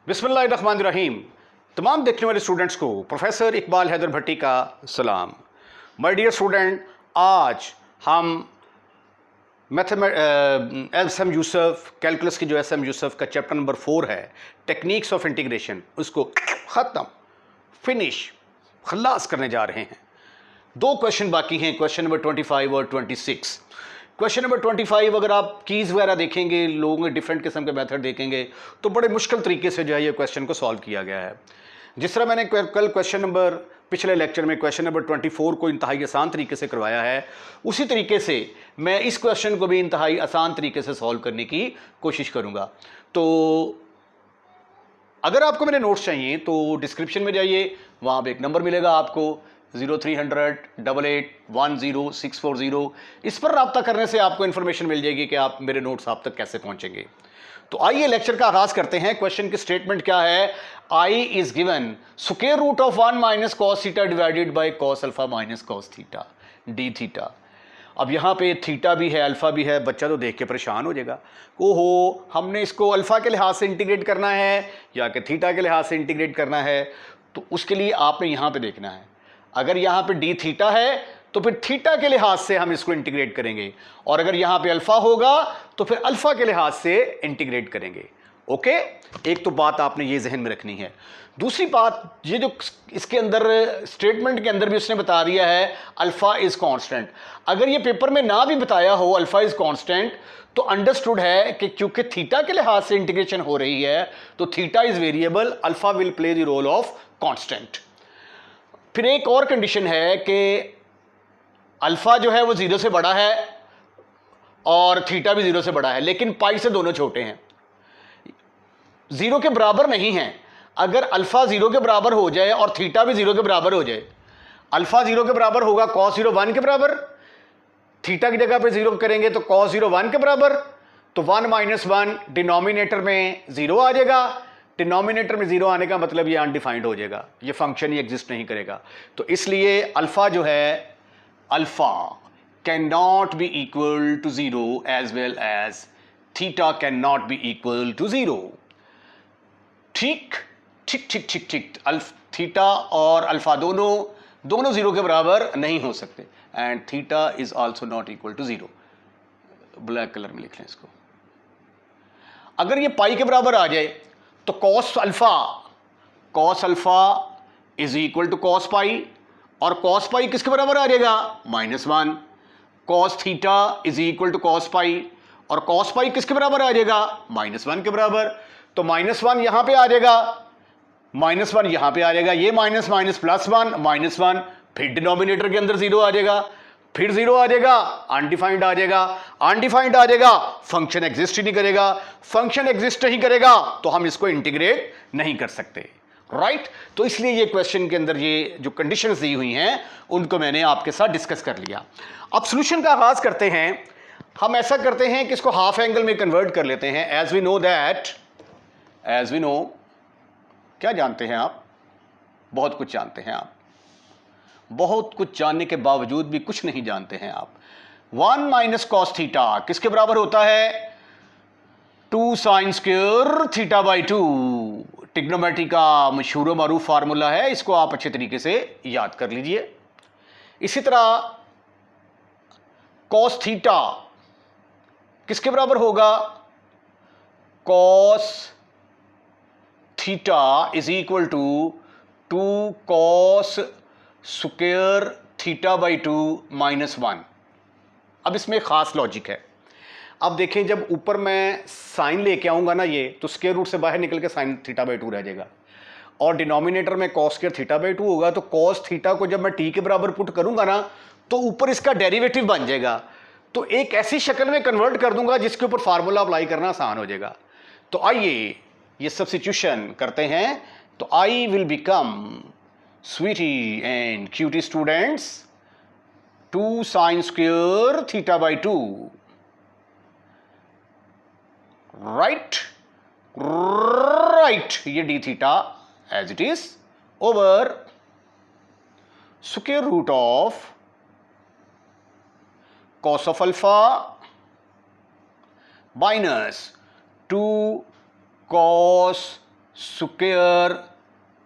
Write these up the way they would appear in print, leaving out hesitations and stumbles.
बिस्मिल्लाहिर्रहमानिर्रहीम। तमाम देखने वाले स्टूडेंट्स को प्रोफेसर इकबाल हैदर भट्टी का सलाम। माय डियर स्टूडेंट, आज हम एस एम यूसुफ कैलकुलस की जो एस एम यूसुफ का चैप्टर नंबर 4 है, टेक्निक्स ऑफ इंटीग्रेशन, उसको ख़त्म फिनिश खल्लास करने जा रहे हैं। दो क्वेश्चन बाकी हैं, क्वेश्चन नंबर 25 और 26। क्वेश्चन नंबर 25 अगर आप कीज़ वगैरह देखेंगे, लोगों के डिफरेंट किस्म के मेथड देखेंगे तो बड़े मुश्किल तरीके से जो है ये क्वेश्चन को सॉल्व किया गया है। जिस तरह मैंने कल क्वेश्चन नंबर पिछले लेक्चर में क्वेश्चन नंबर 24 को इंतहाई आसान तरीके से करवाया है, उसी तरीके से मैं इस क्वेश्चन को भी इंतहाई आसान तरीके से सॉल्व करने की कोशिश करूँगा। तो अगर आपको मेरे नोट्स चाहिए तो डिस्क्रिप्शन में जाइए, वहाँ पर एक नंबर मिलेगा आपको 0300-88-10640। इस पर रब्ता करने से आपको इन्फॉर्मेशन मिल जाएगी कि आप मेरे नोट्स आप तक कैसे पहुंचेंगे। तो आइए लेक्चर का आगाज करते हैं। क्वेश्चन की स्टेटमेंट क्या है? I is given square root of 1 minus cos theta divided by cos alpha minus cos theta d theta. अब यहाँ पे थीटा भी है, अल्फा भी है, बच्चा तो देख के परेशान हो जाएगा, ओहो हमने इसको अल्फा के लिहाज से इंटीग्रेट करना है या कि थीटा के लिहाज से इंटीग्रेट करना है। तो उसके लिए आपने यहाँ पे देखना है, अगर यहाँ पे डी थीटा है तो फिर थीटा के लिहाज से हम इसको इंटीग्रेट करेंगे, और अगर यहाँ पे अल्फा होगा तो फिर अल्फा के लिहाज से इंटीग्रेट करेंगे। ओके, एक तो बात आपने ये जहन में रखनी है। दूसरी बात, ये जो इसके अंदर स्टेटमेंट के अंदर भी उसने बता दिया है अल्फा इज कांस्टेंट। अगर ये पेपर में ना भी बताया हो अल्फा इज कांस्टेंट तो अंडरस्टूड है कि क्योंकि थीटा के लिहाज से इंटीग्रेशन हो रही है तो theta is variable, alpha will play the role of constant. फिर एक और कंडीशन है कि अल्फा जो है वो 0 से बड़ा है और थीटा भी 0 से बड़ा है, लेकिन पाई से दोनों छोटे हैं, 0 के बराबर नहीं है। अगर अल्फा 0 के बराबर हो जाए और थीटा भी 0 के बराबर हो जाए, अल्फा 0 के बराबर होगा कॉस 0 1 के बराबर, थीटा की जगह पे 0 करेंगे तो कॉस 0 1 के बराबर, तो 1 माइनस 1 डिनोमिनेटर में 0 आ जाएगा। डिनोमिनेटर में 0 आने का मतलब ये अनडिफाइंड हो जाएगा, ये फंक्शन ही एग्जिस्ट नहीं करेगा। तो इसलिए अल्फा जो है, alpha can not be equal to 0 as well as theta can not be equal to 0। ठीक ठीक ठीक ठीक ठीक, थीटा और अल्फा दोनों 0 के बराबर नहीं हो सकते, and theta is also not equal to 0। Black colour में लिख लें इसको। अगर ये पाई के बराबर आ जाए तो cos alpha is equal to cos pi, और कॉस पाई किसके बराबर आ जाएगा? -1। Cos theta is equal to cos pi, और कॉस पाई किसके बराबर आ जाएगा? -1 के बराबर। तो -1 यहां पे आ जाएगा, -1 यहां पे आ जाएगा, ये माइनस माइनस प्लस 1 -1, फिर डिनोमिनेटर के अंदर 0 आ जाएगा, फिर 0 आ जाएगा, अनडिफाइंड आ जाएगा, अनडिफाइंड आ जाएगा, फंक्शन एग्जिस्ट ही नहीं करेगा, फंक्शन एग्जिस्ट नहीं करेगा तो हम इसको इंटीग्रेट नहीं कर सकते, राइट। तो इसलिए ये क्वेश्चन के अंदर ये जो कंडीशंस दी हुई हैं उनको मैंने आपके साथ डिस्कस कर लिया। अब सॉल्यूशन का आगाज करते हैं। हम ऐसा करते हैं कि इसको हाफ एंगल में कन्वर्ट कर लेते हैं। एज वी नो, क्या जानते हैं आप? बहुत कुछ जानते हैं आप, बहुत कुछ जानने के बावजूद भी कुछ नहीं जानते हैं आप। 1 माइनस कॉस थीटा किसके बराबर होता है? 2 sine square theta by 2। Trigonometry का मशहूर मारूफ फार्मूला है, इसको आप अच्छे तरीके से याद कर लीजिए। इसी तरह कॉस थीटा किसके बराबर होगा? Cos theta is equal to 2 cos square theta by 2 -1। अब इसमें खास लॉजिक है। अब देखें, जब ऊपर मैं साइन लेके आऊंगा ना ये, तो स्क्वायर रूट से बाहर निकल के साइन थीटा बाई 2 रह जाएगा, और डिनोमिनेटर में कॉस स्क्वायर थीटा बाई 2 होगा। तो कॉस थीटा को जब मैं टी के बराबर पुट करूंगा ना तो ऊपर इसका डेरिवेटिव बन जाएगा, तो एक ऐसी शक्ल में कन्वर्ट कर दूंगा जिसके ऊपर फार्मूला अप्लाई करना आसान हो जाएगा। तो आइए ये सब्स्टिट्यूशन करते हैं। तो I will become, sweety and cutie students, 2 sine square theta by 2, right, ये d theta as it is over square root of cos of alpha minus 2 cos square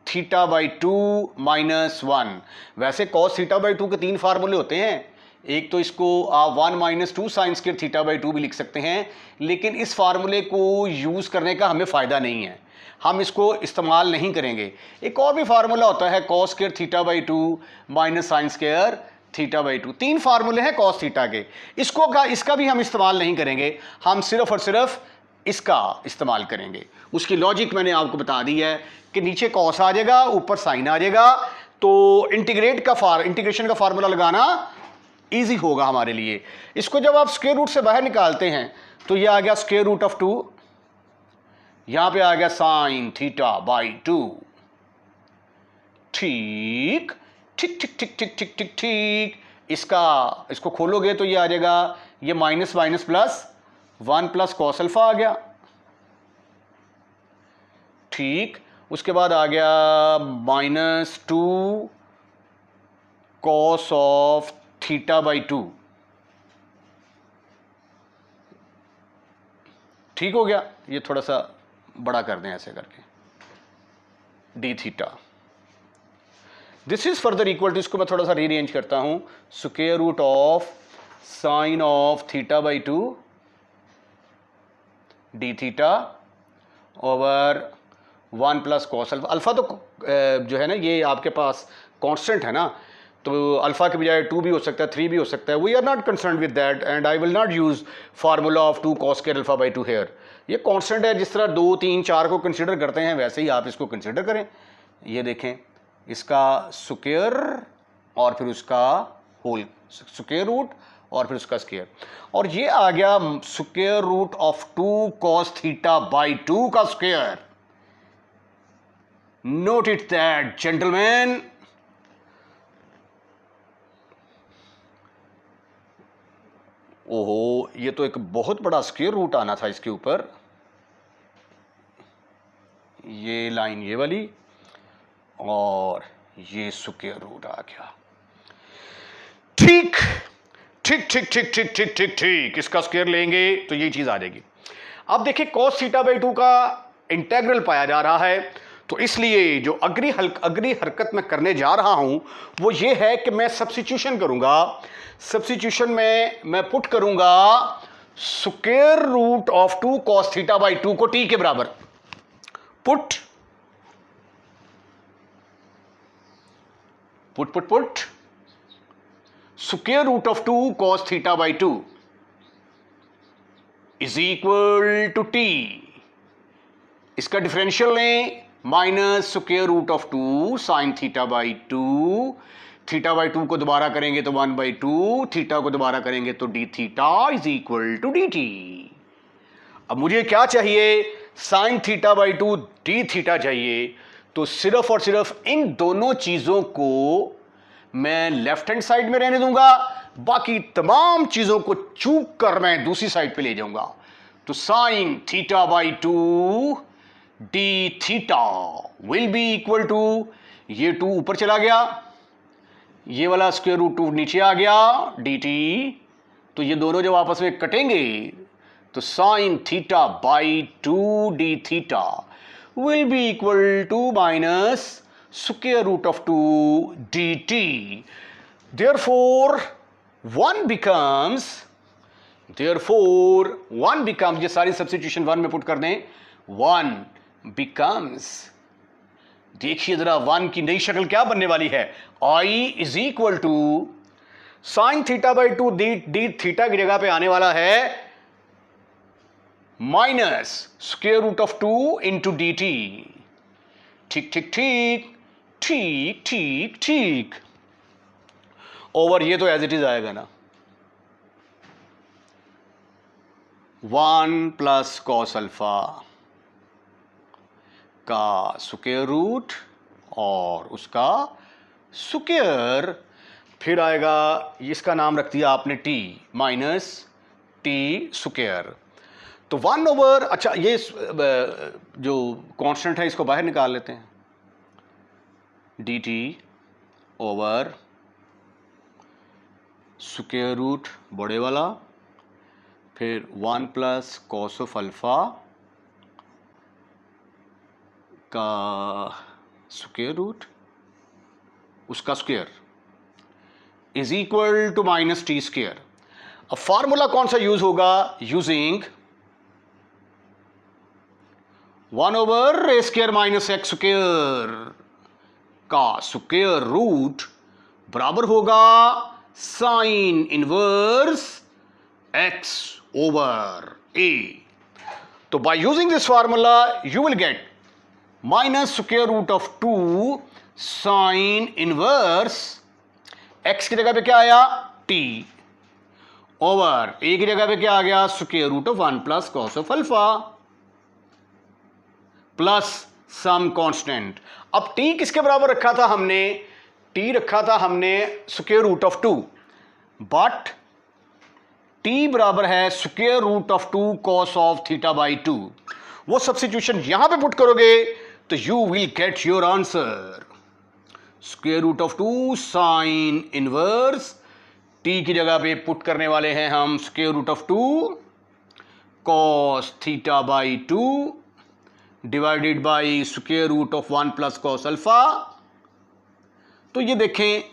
theta by 2 minus 1। वैसे cos theta by 2 के 3 फार्मूले होते हैं, एक तो इसको आप 1 minus 2 sine square theta by 2 भी लिख सकते हैं, लेकिन इस फार्मूले को यूज़ करने का हमें फ़ायदा नहीं है, हम इसको इस्तेमाल नहीं करेंगे। एक और भी फार्मूला होता है cos square theta by 2 minus sine square theta by 2। 3 फार्मूले हैं कॉस थीटा के, इसका भी हम इस्तेमाल नहीं करेंगे, हम सिर्फ और सिर्फ इसका इस्तेमाल करेंगे। उसकी लॉजिक मैंने आपको बता दी है कि नीचे कॉस आ जाएगा, ऊपर साइन आ जाएगा, तो इंटीग्रेशन का फार्मूला लगाना इजी होगा हमारे लिए। इसको जब आप स्क्वायर रूट से बाहर निकालते हैं तो ये आ गया स्क्वायर रूट ऑफ 2, यहां पे आ गया साइन थीटा बाई 2। ठीक ठीक ठीक ठीक ठीक ठीक ठीक ठीक। इसको खोलोगे तो ये आ जाएगा, ये minus minus plus 1 plus cos alpha आ गया। ठीक, उसके बाद आ गया -2 कॉस ऑफ थीटा बाई 2। ठीक हो गया, ये थोड़ा सा बड़ा कर दें ऐसे करके, d theta. This is further equal to, इसको मैं थोड़ा सा रीअरेंज करता हूं, square root of sine of theta by 2 d theta over 1 plus cos alpha. Alpha तो जो है ना ये आपके पास कांस्टेंट है ना, तो अल्फा के बजाय 2 भी हो सकता है, 3 भी हो सकता है। We are not concern with that and I will not use formula of 2 cos square alpha by 2 here. ये कांस्टेंट है, जिस तरह 2, 3, 4 को कंसिडर करते हैं वैसे ही आप इसको कंसिडर करें। ये देखें, इसका स्क्वायर और फिर उसका होल, स्क्वायर रूट और फिर उसका स्क्वायर, और ये आ गया square root of 2 cos theta by 2 का square. Note it that gentleman. ओहो, ये तो एक बहुत बड़ा स्क्वायर रूट आना था इसके ऊपर, ये लाइन ये वाली, और ये स्क्वायर रूट आ गया। ठीक ठीक ठीक ठीक ठीक ठीक ठीक ठीक, इसका स्क्वायर लेंगे तो ये चीज आ जाएगी। अब देखिए cos थीटा बाई 2 का इंटेग्रल पाया जा रहा है, तो इसलिए जो अगली हरकत मैं करने जा रहा हूं वो ये है कि मैं सब्स्टिट्यूशन करूंगा। सब्स्टिट्यूशन में मैं पुट करूंगा square root of 2 cos theta by 2 को t के बराबर put put put put square root of 2 cos theta by 2 is equal to t। इसका डिफरेंशियल लें, minus square root of 2 sine theta by 2। Theta by 2 को दोबारा करेंगे तो 1/2, theta को दोबारा करेंगे तो d theta is equal to d t. अब मुझे क्या चाहिए, sine theta by 2 d theta चाहिए, तो सिर्फ और सिर्फ इन दोनों चीजों को मैं लेफ्ट हैंड साइड में रहने दूंगा, बाकी तमाम चीजों को चूक कर मैं दूसरी साइड पे ले जाऊंगा। तो sine theta by 2 d theta will be equal to, ये 2 ऊपर चला गया, ये वाला स्क्वायर रूट 2 नीचे आ गया डी टी, तो ये दोनों जब आपस में कटेंगे तो sine theta by 2 d theta will be equal to minus square root of 2 d t. Therefore one becomes, ये सारी सब्स्टिट्यूशन 1 में पुट कर दें, 1 बिकम्स, देखिए जरा 1 की नई शक्ल क्या बनने वाली है, I is equal to sine theta by 2 d theta की जगह पे आने वाला है minus square root of 2 into d t. ठीक ठीक ठीक ठीक ठीक ठीक, ओवर ये तो एज इट इज आएगा ना, 1 प्लस कॉस अल्फा का स्क्वायर रूट और उसका स्क्वायर, फिर आएगा, इसका नाम रख दिया आपने t माइनस टी स्क्वायर, तो 1 ओवर, अच्छा ये जो कांस्टेंट है इसको बाहर निकाल लेते हैं, d t over square root बड़े वाला, फिर 1 प्लस कॉस ऑफ अल्फा का स्क्वायर रूट, उसका square is equal to minus t square. अब फार्मूला कौन सा यूज होगा? Using 1 a square minus x square का स्क्वायर रूट बराबर होगा sine inverse x over a। तो by using this formula you will get minus square root of 2 sine inverse x की जगह पे क्या आया? t ओवर a की जगह पे क्या आ गया? Square root of 1 plus cos of alpha plus some constant. अब t किसके बराबर रखा था हमने? t रखा था हमने square root of 2, but t बराबर है square root of 2 cos of theta by 2। वो सब्स्टिट्यूशन यहां पे पुट करोगे तो you will get your answer square root of 2 sine inverse, t की जगह पे पुट करने वाले हैं हम square root of 2 cos theta by 2 divided by square root of 1 plus cos alpha. तो ये देखें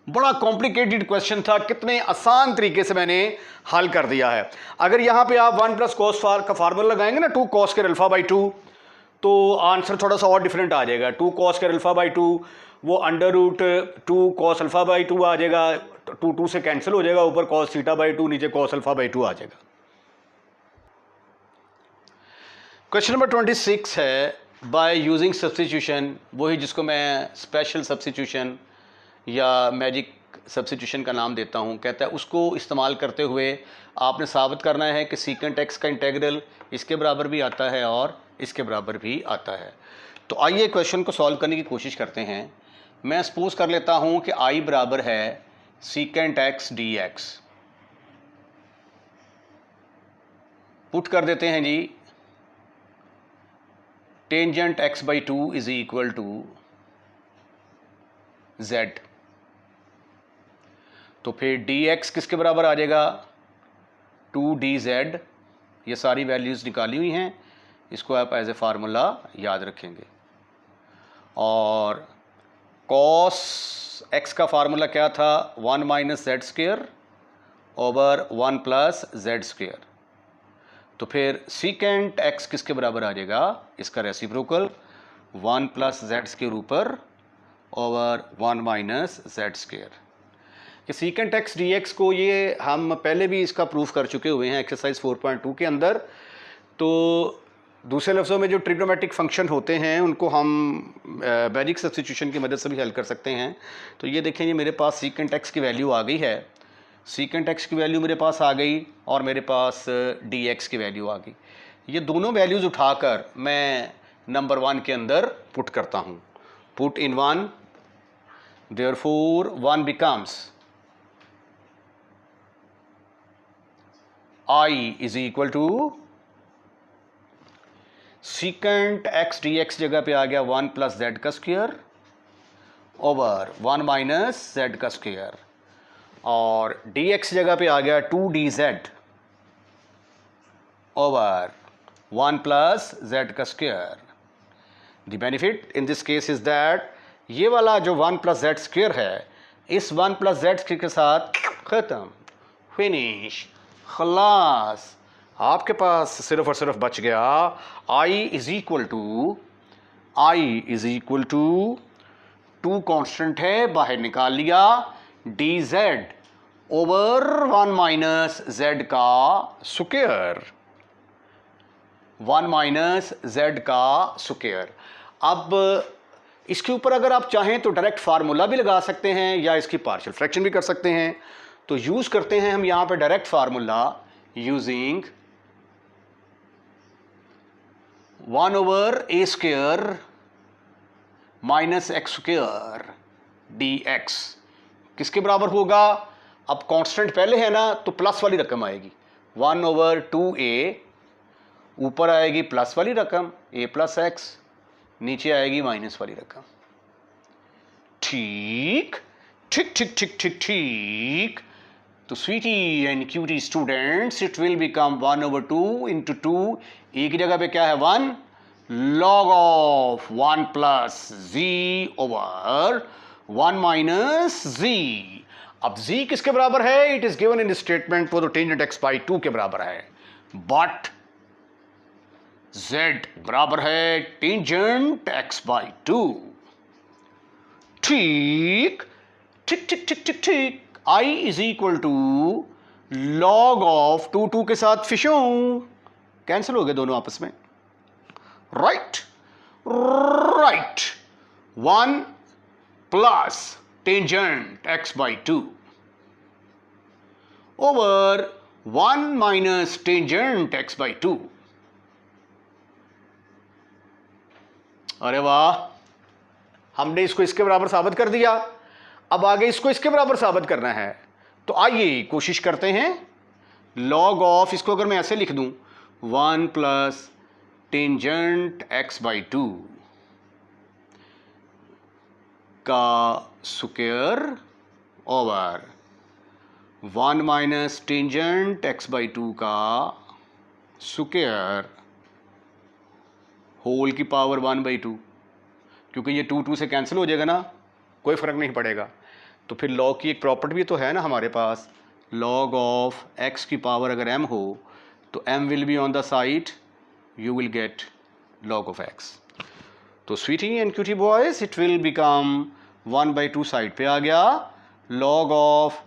बड़ा कॉम्प्लिकेटेड क्वेश्चन था, कितने आसान तरीके से मैंने हल कर दिया है। अगर यहां पे आप 1 प्लस कॉस का फार्मूला लगाएंगे ना 2 कॉस के अल्फा बाई 2, तो आंसर थोड़ा सा और डिफरेंट आ जाएगा। 2 कॉस के अल्फा बाई 2 वो under root 2 cos alpha by 2 आ जाएगा, 2 से कैंसिल हो जाएगा, ऊपर कॉस थीटा बाई 2 नीचे कॉस अल्फा बाई 2 आ जाएगा। क्वेश्चन नंबर 26 है बाय यूजिंग सब्स्टिट्यूशन, वही जिसको मैं स्पेशल सब्स्टिट्यूशन या मैजिक सब्स्टिट्यूशन का नाम देता हूँ। कहता है उसको इस्तेमाल करते हुए आपने साबित करना है कि सीकेंट एक्स का इंटेग्रल इसके बराबर भी आता है और इसके बराबर भी आता है। तो आइए क्वेश्चन को सॉल्व करने की कोशिश करते हैं। मैं सपोज कर लेता हूँ कि आई बराबर है secant x d x. Put कर देते हैं जी tangent x by 2 is equal to z। तो फिर dx किसके बराबर आ जाएगा? 2dz। ये सारी वैल्यूज़ निकाली हुई हैं, इसको आप एज ए फार्मूला याद रखेंगे। और cos x का फार्मूला क्या था? 1 minus Z square over 1 plus Z square. तो फिर सीकेंट x किसके बराबर आ जाएगा? इसका रेसिप्रोकल 1 प्लस जेड स्क्वेयर ऊपर ओवर 1 माइनस जेड स्क्वेयर। कि सीकेंट x dx को ये हम पहले भी इसका प्रूफ कर चुके हुए हैं एक्सरसाइज 4.2 के अंदर। तो दूसरे लफ्ज़ों में जो ट्रिग्नोमेट्रिक फंक्शन होते हैं उनको हम मैजिक सब्स्टिट्यूशन की मदद से भी हल कर सकते हैं। तो ये देखें, ये मेरे पास सीकेंट x की वैल्यू आ गई है, सीकेंट x की वैल्यू मेरे पास आ गई और मेरे पास dx की वैल्यू आ गई। ये दोनों वैल्यूज़ उठाकर मैं नंबर 1 के अंदर पुट करता हूँ। Put in 1, therefore 1 becomes I is equal to secant x dx जगह पे आ गया 1 प्लस जेड का स्क्वायर ओवर 1 माइनस जेड का स्क्वायर, और dx जगह पे आ गया 2dz ओवर 1 प्लस जेड का square. The benefit in this case is that ये वाला जो 1 प्लस जेड स्क्वायर है, इस 1 प्लस जेड स्क्वायर के साथ ख़त्म, फिनिश, खलास। आपके पास सिर्फ और सिर्फ बच गया i is equal to 2 constant है, बाहर निकाल लिया, dz ओवर 1 माइनस जेड का स्क्वायर, 1 माइनस जेड का स्क्वायर। अब इसके ऊपर अगर आप चाहें तो डायरेक्ट फार्मूला भी लगा सकते हैं या इसकी पार्शियल फ्रैक्शन भी कर सकते हैं। तो यूज़ करते हैं हम यहाँ पे direct formula using 1 over a square minus x square dx किसके बराबर होगा? अब कांस्टेंट पहले है ना, तो प्लस वाली रकम आएगी, 1 ओवर 2a, ऊपर आएगी प्लस वाली रकम a प्लस एक्स, नीचे आएगी माइनस वाली रकम। ठीक ठीक ठीक ठीक ठीक ठीक। तो sweetie and cutie students, it will become 1 over 2 into 2, a की जगह पे क्या है 1, log of 1 plus z over 1 minus z। अब z किसके बराबर है? It is given in statement वो तो टेंजेंट x बाई 2 के बराबर है, बट z बराबर है टेंजेंट x बाई 2। ठीक ठीक ठीक ठीक ठीक ठीक। I is equal to log of 2 के साथ फिशों कैंसिल हो गए दोनों आपस में, right right. 1 plus tangent x by 2 over 1 minus tangent x by 2। अरे वाह, हमने इसको इसके बराबर साबित कर दिया। अब आगे इसको इसके बराबर साबित करना है, तो आइए कोशिश करते हैं। लॉग ऑफ, इसको अगर मैं ऐसे लिख दूं 1 प्लस टेंजेंट x बाई 2 का square over 1 minus tangent x by 2 का स्क्वायर होल की पावर 1 बाई 2। क्योंकि ये 2 से कैंसिल हो जाएगा ना, कोई फ़र्क नहीं पड़ेगा। तो फिर लॉग की एक प्रॉपर्टी भी तो है ना हमारे पास, लॉग ऑफ x की पावर अगर m हो तो m will be on the side, you will get log of x। तो sweetie and cutie boys, it will become 1 by 2 side पे आ गया, log ऑफ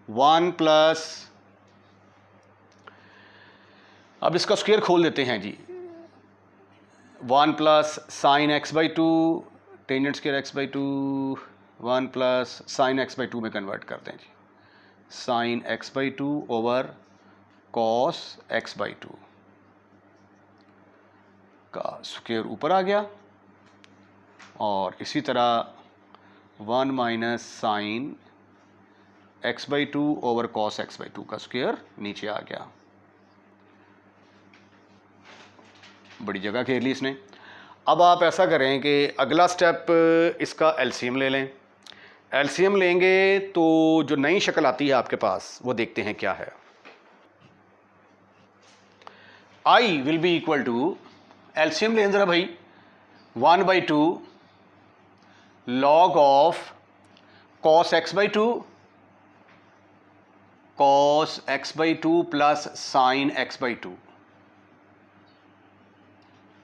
1 प्लस, अब इसका स्क्वायर खोल देते हैं जी, 1 plus sine x by 2 tangent square x by 2, 1 plus sine x by 2 में कन्वर्ट करते हैं जी, sine x by 2 over cos x by 2 का स्क्वायर ऊपर आ गया, और इसी तरह 1 minus sine x by 2 over cos x by 2 का स्क्वायर नीचे आ गया। बड़ी जगह घेर ली इसने। अब आप ऐसा करें कि अगला स्टेप इसका एलसीएम ले लें। एलसीएम लेंगे तो जो नई शक्ल आती है आपके पास वो देखते हैं क्या है। I will be equal to, LCM लें जरा भाई, 1 by 2 log of cos x by 2 cos x by 2 plus sine x by 2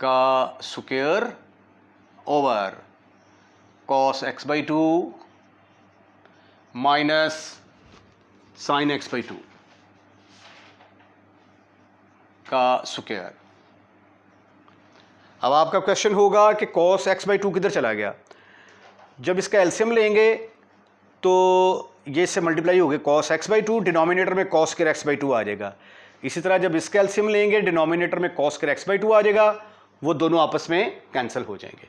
का square over cos x by 2 minus sine x by 2 का स्क्वायर। अब आपका क्वेश्चन होगा कि कॉस x बाई 2 किधर चला गया? जब इसका एलसीएम लेंगे तो ये इससे मल्टीप्लाई हो गया, कॉस x बाई 2 डिनोमिनेटर में कॉस स्क्वायर x बाई 2 आ जाएगा। इसी तरह जब इसका एलसीएम लेंगे डिनोमिनेटर में कॉस स्क्वायर x बाई 2 आ जाएगा, वो दोनों आपस में कैंसिल हो जाएंगे।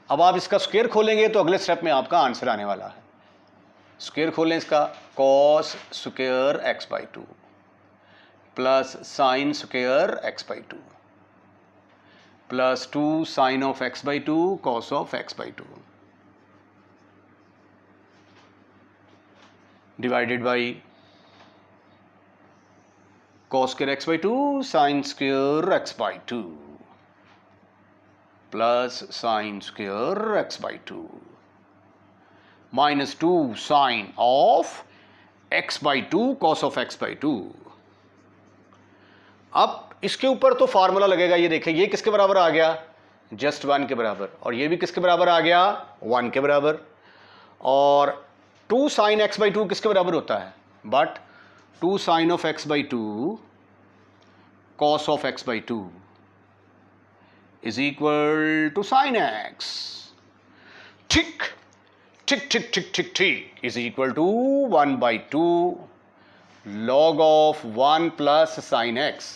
अब आप इसका स्क्वायर खोलेंगे तो अगले स्टेप में आपका आंसर आने वाला है। स्क्वायर खोलें इसका, cos square x by 2 plus sine square x by 2 plus 2 sine of x by 2 cos of x by 2 divided by cos square x by 2 sine square x by 2 plus sine square x by 2 minus 2 sine of x by 2 cos of x by 2। अब इसके ऊपर तो formula लगेगा, ये देखें ये किसके बराबर आ गया, जस्ट 1 के बराबर, और ये भी किसके बराबर आ गया, 1 के बराबर। और 2 साइन x बाई 2 किसके बराबर होता है, but 2 sine of x by 2 cos of x by 2 is equal to sine x। ठीक ठीक ठीक ठीक ठीक ठीक, is equal to 1 by 2 log of 1 plus sine x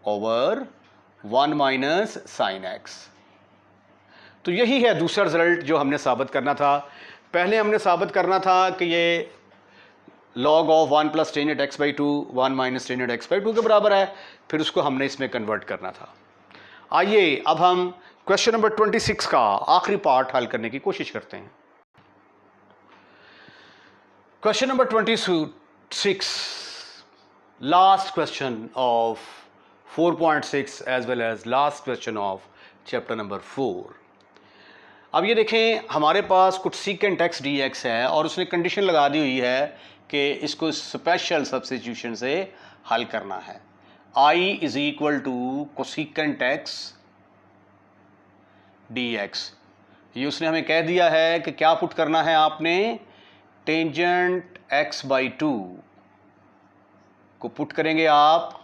over 1 minus sine x। तो यही है दूसरा रिजल्ट जो हमने साबित करना था। पहले हमने साबित करना था कि ये log of 1 plus tangent x by 2 1 minus tangent x by 2 के बराबर है, फिर उसको हमने इसमें कन्वर्ट करना था। आइए अब हम क्वेश्चन नंबर 26 का आखिरी पार्ट हल करने की कोशिश करते हैं। Question number 26, last question of 4.6 as well as last question of chapter number 4। अब ये देखें, हमारे पास कुछ सीकेंट एक्स डी एक्स है और उसने कंडीशन लगा दी हुई है कि इसको स्पेशल सब्स्टिट्यूशन से हल करना है। I is equal to cosecant x d x. ये उसने हमें कह दिया है कि क्या पुट करना है आपने, टेंजेंट एक्स बाई टू को पुट करेंगे आप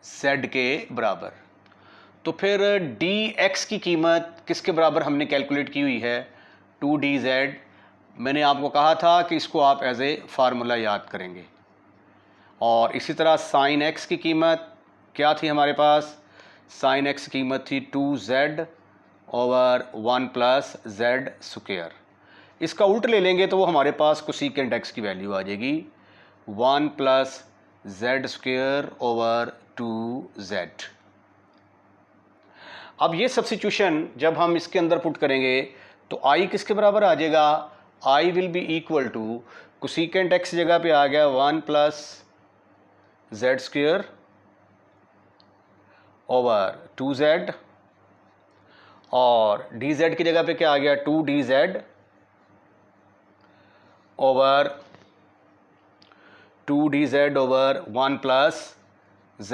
z के बराबर। तो फिर dx की कीमत किसके बराबर हमने कैलकुलेट की हुई है, 2dz। मैंने आपको कहा था कि इसको आप एज ए फार्मूला याद करेंगे। और इसी तरह साइन x की कीमत क्या थी हमारे पास, साइन x की कीमत थी 2z over 1 plus Z square. इसका उल्ट ले लेंगे तो वो हमारे पास कोसेकेंट x की वैल्यू आ जाएगी 1 plus Z square over 2z। अब ये सब्स्टिट्यूशन जब हम इसके अंदर पुट करेंगे तो i किसके बराबर आ जाएगा, i will be equal to cosecant x जगह पे आ गया 1 plus Z square over 2z और dz की जगह पे क्या आ गया 2dz over 2dz over 1 plus z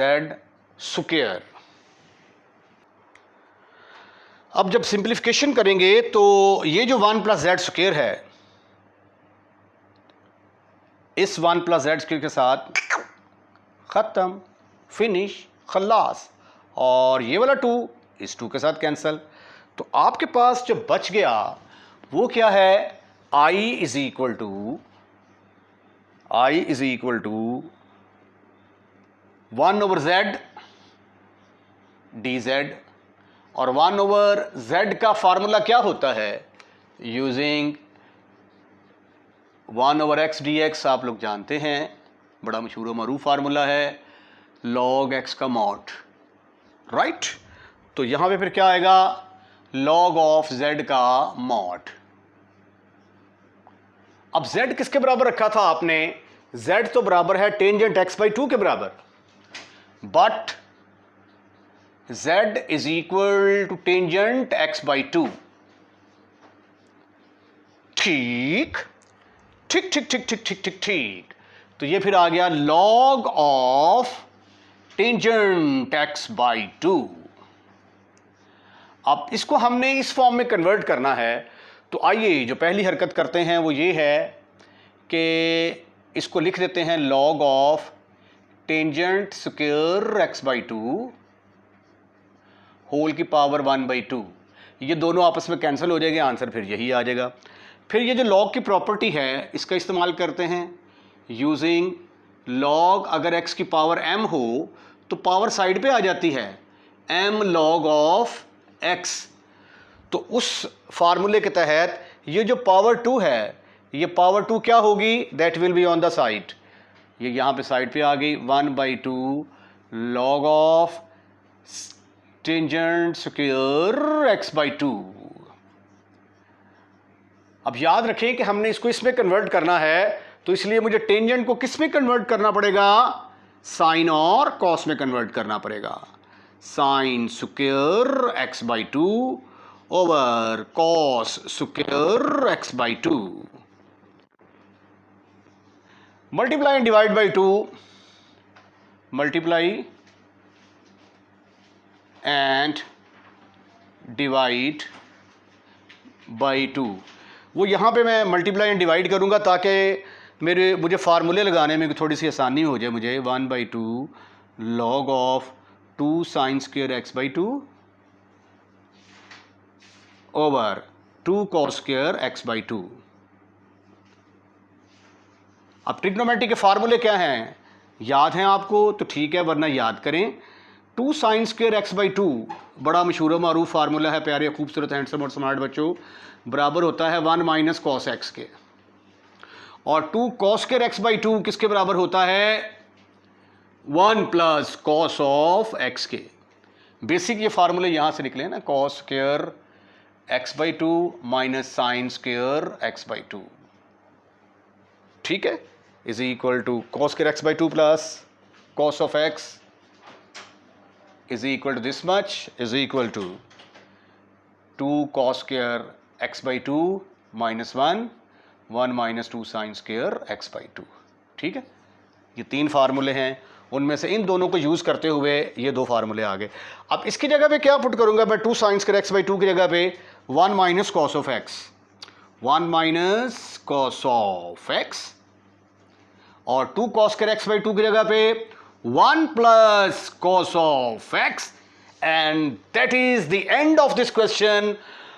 square. अब जब सिंप्लीफिकेशन करेंगे तो ये जो 1 प्लस जेड स्क्वायर है, इस 1 प्लस जेड स्क्वायर के साथ ख़त्म, फिनिश, खल्लास। और ये वाला 2 इस 2 के साथ कैंसिल। तो आपके पास जो बच गया वो क्या है, i is equal to 1 over z dz। और 1 ओवर z का फार्मूला क्या होता है, यूजिंग 1 ओवर x dx आप लोग जानते हैं, बड़ा मशहूर मरूफ फार्मूला है, log x का मॉड, राइट। तो यहां पे फिर क्या आएगा, log ऑफ z का मॉड। अब z किसके बराबर रखा था आपने, z तो बराबर है टेंजेंट x बाई 2 के बराबर, but z is equal to tangent x by 2। ठीक ठीक ठीक ठीक ठीक ठीक ठीक ठीक। तो ये फिर आ गया log of tangent x by 2। अब इसको हमने इस फॉर्म में कन्वर्ट करना है। तो आइए जो पहली हरकत करते हैं वो ये है कि इसको लिख देते हैं log of tangent square x by 2 whole की पावर 1 बाई 2। ये दोनों आपस में कैंसिल हो जाएंगे, आंसर फिर यही आ जाएगा। फिर ये जो log की प्रॉपर्टी है इसका इस्तेमाल करते हैं, यूजिंग log, अगर x की पावर m हो तो पावर साइड पे आ जाती है, m log ऑफ x। तो उस फार्मूले के तहत ये जो पावर 2 है, ये पावर 2 क्या होगी, that will be on the side. ये यहाँ पे साइड पे आ गई 1 by 2 log of tangent square x by 2। अब याद रखें कि हमने इसको इसमें कन्वर्ट करना है, तो इसलिए मुझे टेंजेंट को किस में कन्वर्ट करना पड़ेगा, साइन और कॉस में कन्वर्ट करना पड़ेगा। Sign square x by 2 over cos square x by 2। Multiply and divide by 2, multiply and divide by 2। वो यहाँ पे मैं मल्टीप्लाई एंड डिवाइड करूँगा ताकि मुझे फार्मूले लगाने में थोड़ी सी आसानी हो जाए। मुझे 1 by 2 log of 2 sine square x by 2 over 2 cos square x by 2। अब ट्रिग्नोमेट्री के फार्मूले क्या हैं, याद हैं आपको तो ठीक है, वरना याद करें। 2 साइन स्क्वायर x बाई 2 बड़ा मशहूर मारूफ फार्मूला है प्यारे खूबसूरत हैंडसम और स्मार्ट बच्चों, बराबर होता है 1 माइनस कॉस एक्स के। और 2 कॉस स्क्वायर x बाई 2 किसके बराबर होता है, 1 प्लस कॉस ऑफ x के। बेसिक ये फार्मूले यहाँ से निकले ना, cos square x by 2 minus sine square x by 2, ठीक है, is equal to cos square x by 2 plus cos of x is equal to this much is equal to 2 cos square x by 2 minus 1 minus 2 sin square x by 2। ठीक है, ये 3 फार्मूले हैं, उनमें से इन दोनों को यूज़ करते हुए ये 2 फार्मूले आ गए। अब इसकी जगह पे क्या पुट करूंगा मैं, 2 sin square x by 2 की जगह पे 1 minus cos of x, 1 minus cos of x, और 2 cos square x by 2 की जगह पे 1 plus cos of x, and that is the end of this question.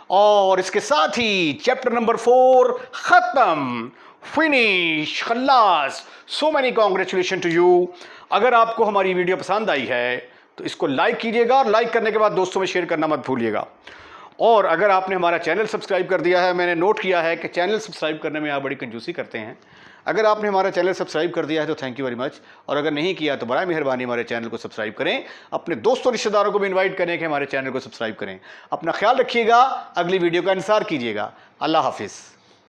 और इसके साथ ही चैप्टर नंबर 4 खत्म, फिनिश, खल्लास। So many congratulation to you. अगर आपको हमारी वीडियो पसंद आई है तो इसको लाइक कीजिएगा, और लाइक करने के बाद दोस्तों में शेयर करना मत भूलिएगा। और अगर आपने हमारा चैनल सब्सक्राइब कर दिया है, मैंने नोट किया है कि चैनल सब्सक्राइब करने में आप बड़ी कंजूसी करते हैं। अगर आपने हमारा चैनल सब्सक्राइब कर दिया है तो थैंक यू वेरी मच, और अगर नहीं किया तो बड़ा मेहरबानी हमारे चैनल को सब्सक्राइब करें, अपने दोस्तों रिश्तेदारों को भी इनवाइट करें कि हमारे चैनल को सब्सक्राइब करें। अपना ख्याल रखिएगा, अगली वीडियो का इंतजार कीजिएगा। अल्लाह हाफिज़।